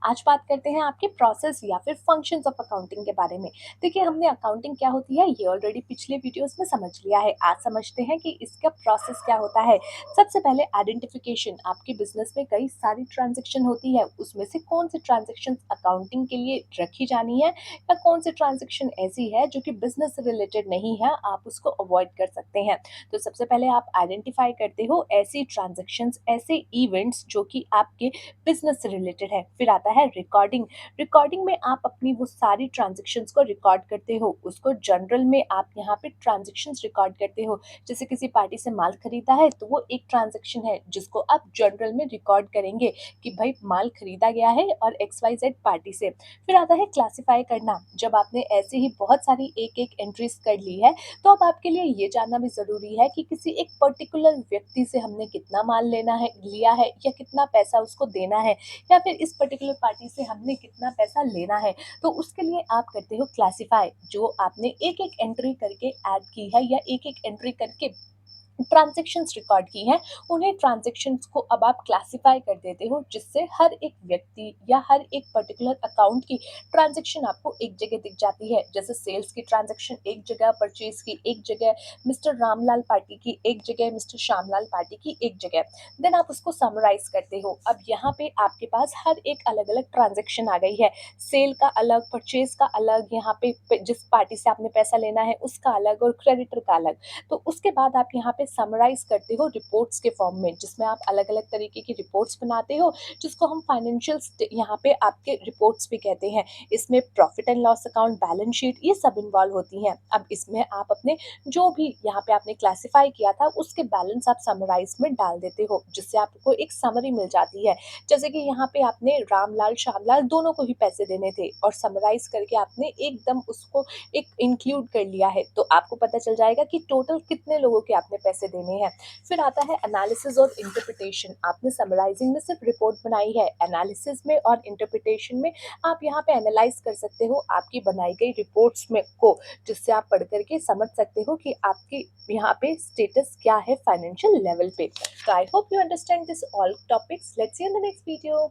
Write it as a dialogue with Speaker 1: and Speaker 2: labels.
Speaker 1: आज बात करते हैं आपके प्रोसेस या फिर फंक्शंस ऑफ अकाउंटिंग के बारे में। देखिए, हमने अकाउंटिंग क्या होती है ये ऑलरेडी पिछले वीडियोस में समझ लिया है। आज समझते हैं कि इसका प्रोसेस क्या होता है। सबसे पहले आइडेंटिफिकेशन। आपके बिजनेस में कई सारी ट्रांजैक्शन होती है, उसमें से कौन सी ट्रांजैक्शन अकाउंटिंग के लिए रखी जानी है या कौन सी ट्रांजैक्शन ऐसी है जो कि बिजनेस से रिलेटेड नहीं है, आप उसको अवॉइड कर सकते हैं। तो सबसे पहले आप आइडेंटिफाई करते हो ऐसी ट्रांजैक्शंस, ऐसे इवेंट्स जो कि आपके बिजनेस से रिलेटेड है। फिर आता है रिकॉर्डिंग। रिकॉर्डिंग में आप अपनी वो सारी ट्रांजैक्शंस को रिकॉर्ड करते हो, उसको जर्नल में आप यहाँ पे ट्रांजैक्शंस रिकॉर्ड करते हो। जैसे किसी पार्टी से माल खरीदा है तो वो एक ट्रांजैक्शन है जिसको आप जर्नल में रिकॉर्ड करेंगे कि भाई माल खरीदा गया है और एक्स वाई जेड पार्टी से। फिर आता है क्लासिफाई करना। जब आपने ऐसे ही बहुत सारी एक एक एंट्रीज कर ली है तो अब आपके लिए ये जानना भी ज़रूरी है कि किसी एक पर्टिकुलर व्यक्ति से हमने कितना माल लेना है, लिया है या कितना पैसा उसको देना है, या फिर इस पर्टिकुलर पार्टी से हमने कितना पैसा लेना है। तो उसके लिए आप करते हो क्लासिफाई। जो आपने एक एक एंट्री करके ऐड की है या एक एक एंट्री करके ट्रांजैक्शंस रिकॉर्ड की हैं, उन्हें ट्रांजैक्शंस को अब आप क्लासिफाई कर देते हो, जिससे हर एक व्यक्ति या हर एक पर्टिकुलर अकाउंट की ट्रांजैक्शन आपको एक जगह दिख जाती है। जैसे सेल्स की ट्रांजैक्शन एक जगह, परचेज की एक जगह, मिस्टर रामलाल पार्टी की एक जगह, मिस्टर श्यामलाल पार्टी की एक जगह। देन आप उसको समराइज करते हो। अब यहाँ पे आपके पास हर एक अलग अलग ट्रांजैक्शन आ गई है। सेल का अलग, परचेज का अलग, यहाँ पे जिस पार्टी से आपने पैसा लेना है उसका अलग और क्रेडिटर का अलग। तो उसके बाद आप यहाँ पे समराइज करते हो रिपोर्ट्स के फॉर्म में, जिसमें आप अलग अलग तरीके की रिपोर्ट्स बनाते हो, जिसको हम फाइनेंशियल यहाँ पे आपके रिपोर्ट्स भी कहते हैं। इसमें profit and loss account, balance sheet, ये सब इन्वॉल्व होती हैं। अब इसमें आप अपने जो भी यहाँ पे आपने क्लासिफाई किया था उसके बैलेंस आप समराइज में डाल देते हो, जिससे आपको एक समरी मिल जाती है। जैसे कि यहाँ पे आपने रामलाल श्यामलाल दोनों को ही पैसे देने थे और समराइज करके आपने एकदम उसको एक इंक्लूड कर लिया है, तो आपको पता चल जाएगा कि टोटल कितने लोगों के आपने पैसे देने हैं। फिर आता है एनालिसिस और इंटरप्रिटेशन। आपने समराइजिंग में सिर्फ रिपोर्ट बनाई है, एनालिसिस में और इंटरप्रिटेशन में आप यहाँ पे एनालाइज कर सकते हो आपकी बनाई गई रिपोर्ट्स में को, जिससे आप पढ़ करके समझ सकते हो कि आपकी यहाँ पे स्टेटस क्या है फाइनेंशियल लेवल पे। तो I hope you understand this all topics. Let's see in the next video.